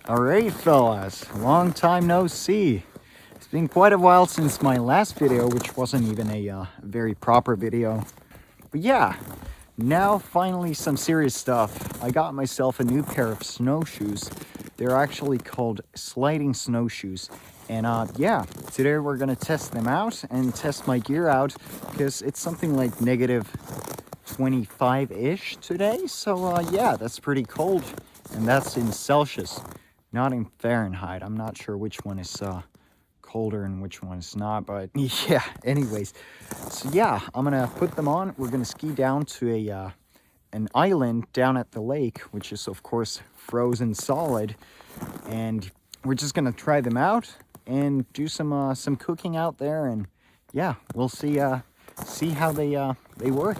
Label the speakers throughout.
Speaker 1: Alright fellas, long time no see. It's been quite a while since my last video, which wasn't even a very proper video. But yeah, now finally some serious stuff. I got myself a new pair of snowshoes. They're actually called sliding snowshoes. And yeah, today we're gonna test them out and test my gear out because it's something like negative 25-ish today. So yeah, that's pretty cold. And that's in Celsius, not in Fahrenheit. I'm not sure which one is colder and which one is not, but yeah, anyways. So yeah, I'm gonna put them on. We're gonna ski down to an island down at the lake, which is of course frozen solid. And we're just gonna try them out and do some cooking out there. And yeah, we'll see how they work.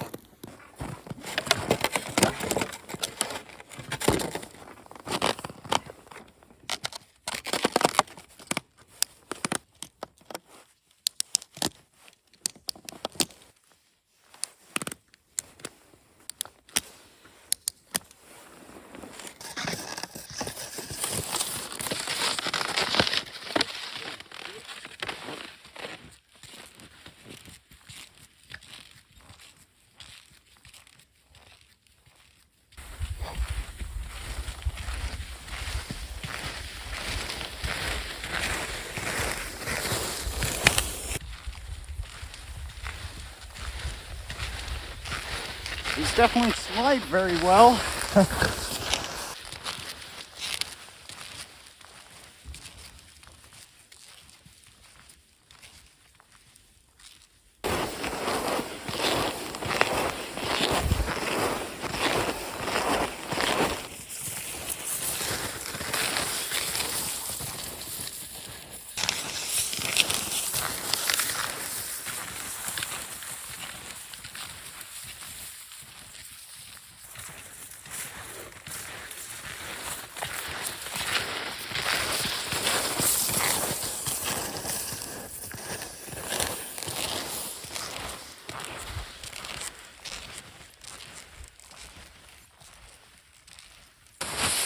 Speaker 1: These definitely slide very well.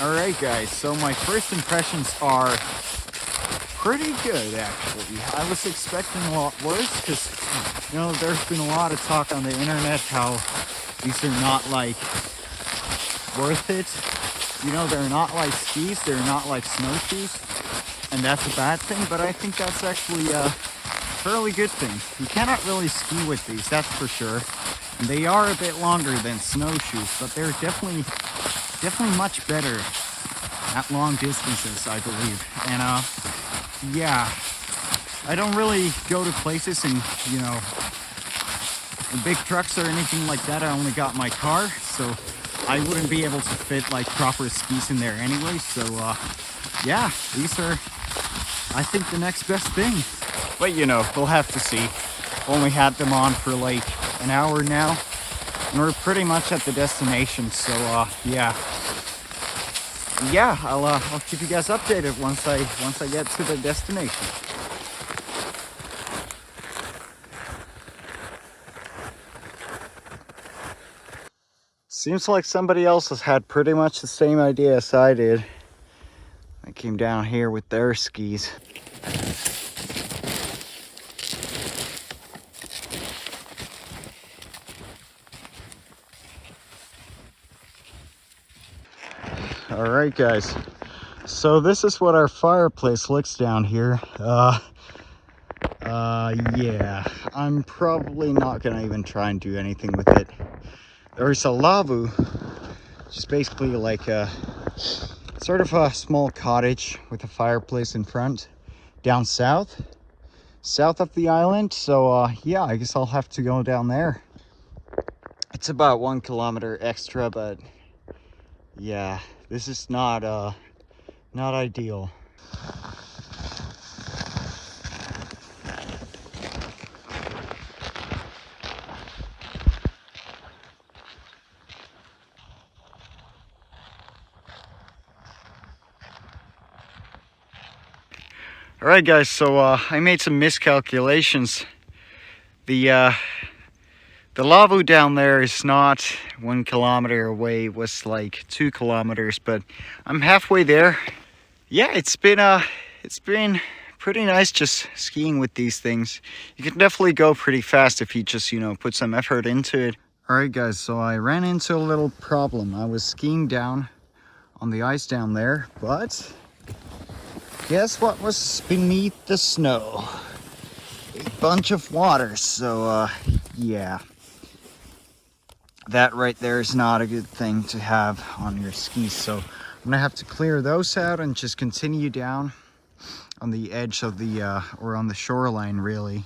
Speaker 1: Alright guys, so my first impressions are pretty good actually. I was expecting a lot worse because, you know, there's been a lot of talk on the internet how these are not like worth it. You know, they're not like skis, they're not like snowshoes, and that's a bad thing, but I think that's actually a fairly good thing. You cannot really ski with these, that's for sure. And they are a bit longer than snowshoes, but they're definitely much better at long distances, I believe. And yeah, I don't really go to places in, you know, in big trucks or anything like that. I only got my car, so I wouldn't be able to fit like proper skis in there anyway. So yeah, these are, I think, the next best thing. But you know, we'll have to see. Only had them on for like an hour now, and we're pretty much at the destination. So yeah, I'll keep you guys updated once I get to the destination. Seems like somebody else has had pretty much the same idea as I did. They came down here with their skis. All right, guys. So this is what our fireplace looks down here. Yeah, I'm probably not gonna even try and do anything with it. There's a laavu, which is basically like a sort of a small cottage with a fireplace in front down south of the island. So yeah, I guess I'll have to go down there. It's about 1 kilometer extra, but yeah, this is not ideal. All right, guys, so I made some miscalculations. The laavu down there is not 1 kilometer away. It was like 2 kilometers, but I'm halfway there.
Speaker 2: yeah, it's been pretty nice just skiing with these things. You can definitely go pretty fast if you just, you know, put some effort into it.
Speaker 1: All right, guys, so I ran into a little problem. I was skiing down on the ice down there, but guess what was beneath the snow? A bunch of water. So yeah, that right there is not a good thing to have on your skis. So I'm gonna have to clear those out and just continue down on the edge of the or on the shoreline, really.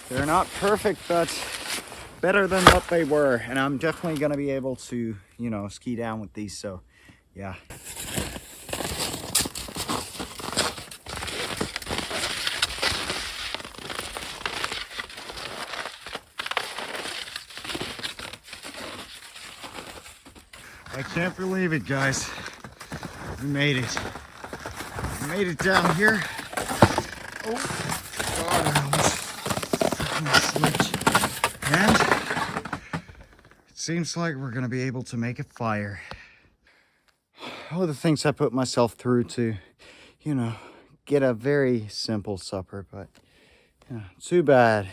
Speaker 1: They're not perfect, but better than what they were, and I'm definitely gonna be able to, you know, ski down with these. So yeah. I can't believe it, guys. We made it. We made it down here. Oh God, I almost fucking slipped. And it seems like we're gonna be able to make a fire. Oh, the things I put myself through to, you know, get a very simple supper, but yeah, too bad.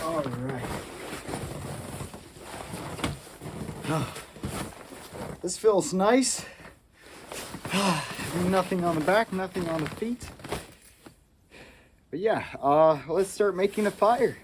Speaker 1: All right. Oh, this feels nice. Nothing on the back, nothing on the feet. But yeah, let's start making a fire.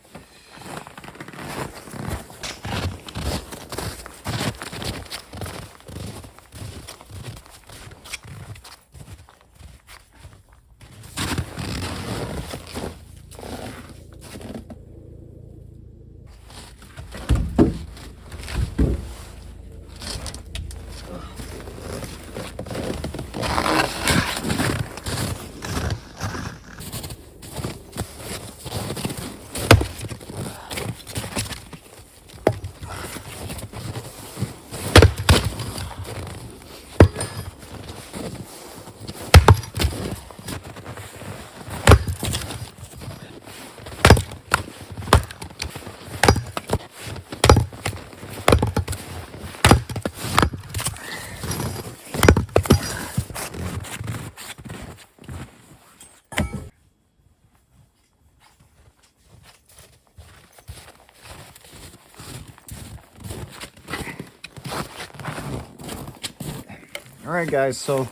Speaker 1: All right, guys, so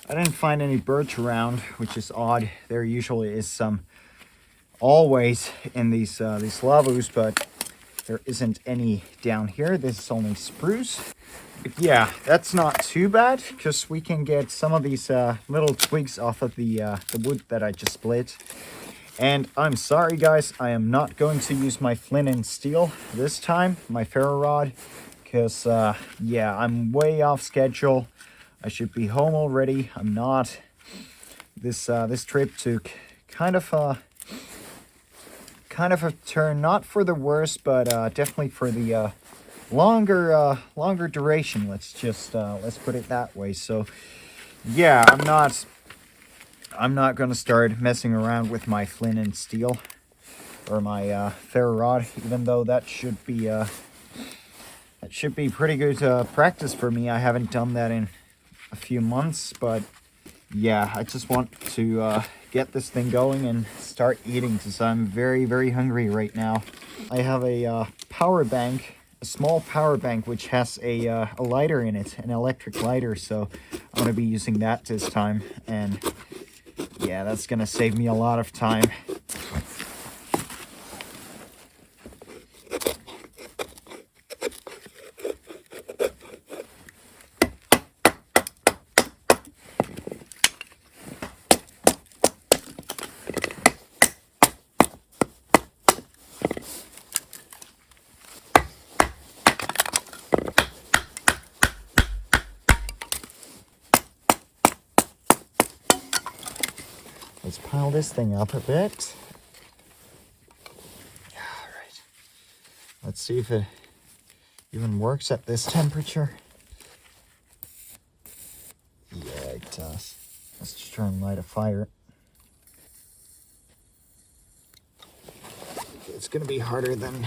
Speaker 1: I didn't find any birch around, which is odd. There usually is some always in these laavus, but there isn't any down here. This is only spruce. But yeah, that's not too bad because we can get some of these little twigs off of the wood that I just split. And I'm sorry, guys, I am not going to use my flint and steel this time, my ferro rod, because yeah, I'm way off schedule. I should be home already. I'm not. This trip took kind of a turn, not for the worse, but definitely for the longer duration. Let's put it that way. So yeah, I'm not gonna start messing around with my flint and steel or my ferro rod, even though that should be pretty good practice for me. I haven't done that in a few months, but yeah, I just want to get this thing going and start eating because I'm very hungry right now. I have a power bank, a small power bank, which has a lighter in it, an electric lighter, so I'm going to be using that this time, and yeah, that's going to save me a lot of time. Let's pile this thing up a bit. All right. Let's see if it even works at this temperature. Yeah, it does. Let's just try and light a fire. It's gonna be harder than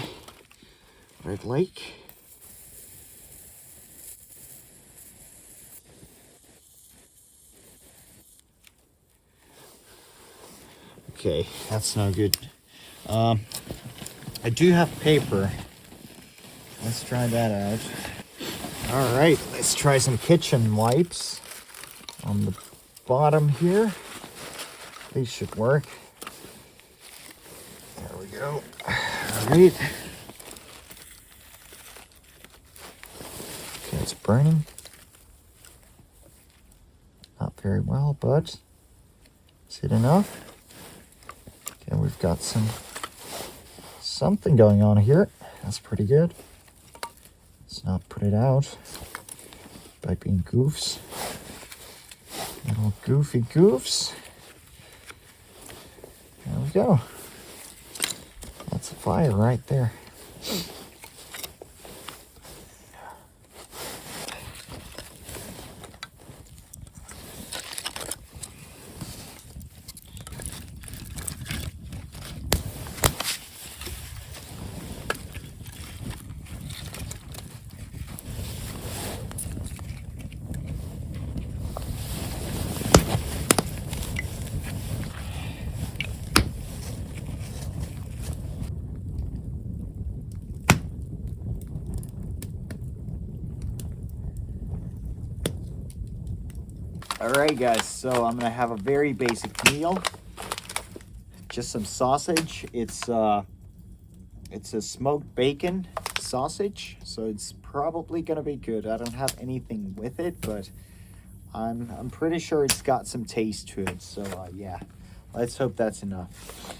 Speaker 1: what I'd like. Okay, that's no good. I do have paper. Let's try that out. All right, let's try some kitchen wipes on the bottom here. These should work. There we go. All right. Okay, it's burning. Not very well, but is it enough? Okay, we've got something going on here. That's pretty good. Let's not put it out by being goofs. Little goofy goofs. There we go. That's a fire right there. Alright guys, so I'm gonna have a very basic meal. Just some sausage. It's a smoked bacon sausage, so it's probably gonna be good. I don't have anything with it, but I'm pretty sure it's got some taste to it. So yeah, let's hope that's enough.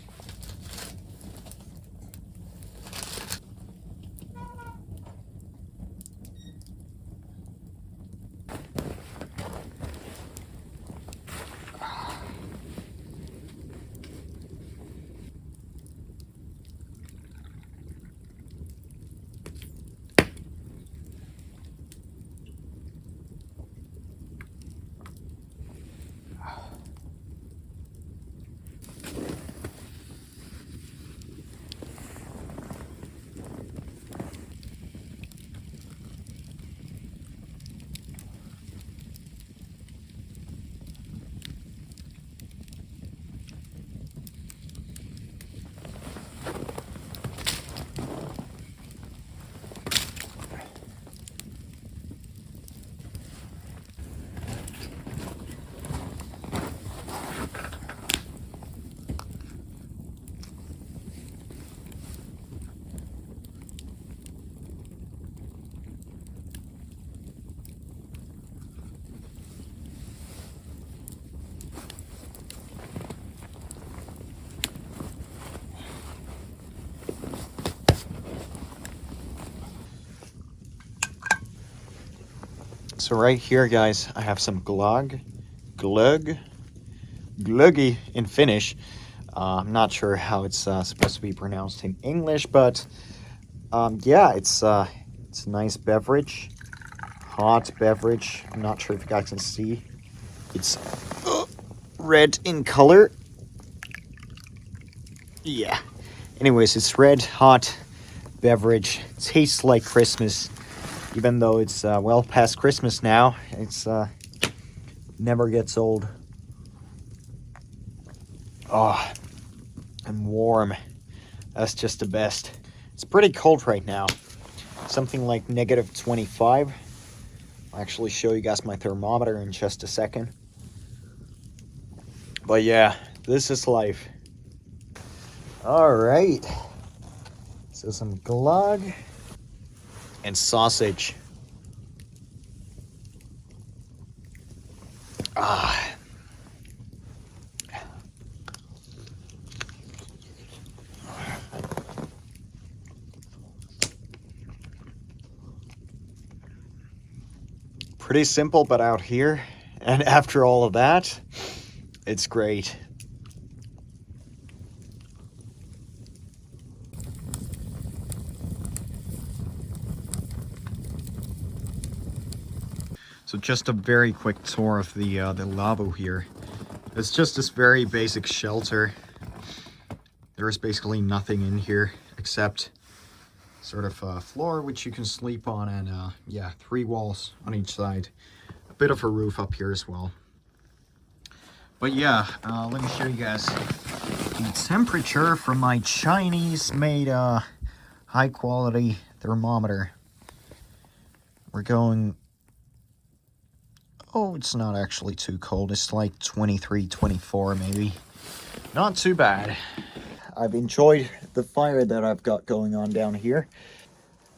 Speaker 1: So right here, guys, I have some glogg, gloggy in Finnish. I'm not sure how it's supposed to be pronounced in English, but yeah, it's a nice beverage, hot beverage. I'm not sure if you guys can see. It's red in color. Yeah. Anyways, it's red, hot beverage. Tastes like Christmas. Even though it's well past Christmas now, it's never gets old. Oh, and warm. That's just the best. It's pretty cold right now. Something like -25. I'll actually show you guys my thermometer in just a second. But yeah, this is life. All right. So some glogg and sausage. Ah. Pretty simple, but out here, and after all of that, it's great. So just a very quick tour of the laavu here. It's just this very basic shelter. There's basically nothing in here except sort of a floor which you can sleep on, and yeah, 3 walls on each side. A bit of a roof up here as well. But yeah, let me show you guys the temperature from my Chinese-made high-quality thermometer. We're going... Oh, it's not actually too cold. It's like 23, 24 maybe. Not too bad. I've enjoyed the fire that I've got going on down here.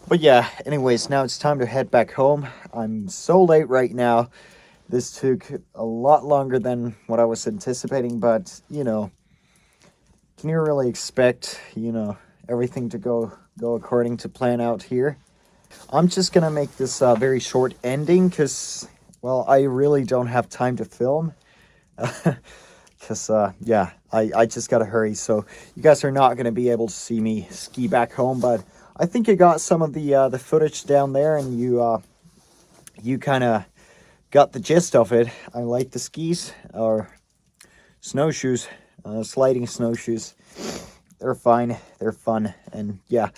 Speaker 1: But yeah, anyways, now it's time to head back home. I'm so late right now. This took a lot longer than what I was anticipating, but, you know, can you really expect, you know, everything to go according to plan out here? I'm just gonna make this very short ending because, well, I really don't have time to film. Because, yeah, I just gotta hurry. So you guys are not gonna be able to see me ski back home, but I think you got some of the footage down there, and you kind of got the gist of it. I like the skis, or snowshoes, sliding snowshoes. They're fine, they're fun, and yeah,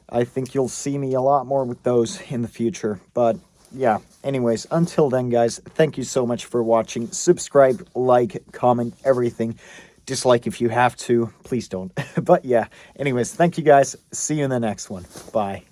Speaker 1: I think you'll see me a lot more with those in the future. But yeah, anyways, until then, guys, thank you so much for watching. Subscribe, like, comment, everything. Dislike if you have to, please don't. But yeah, anyways, thank you guys. See you in the next one. Bye.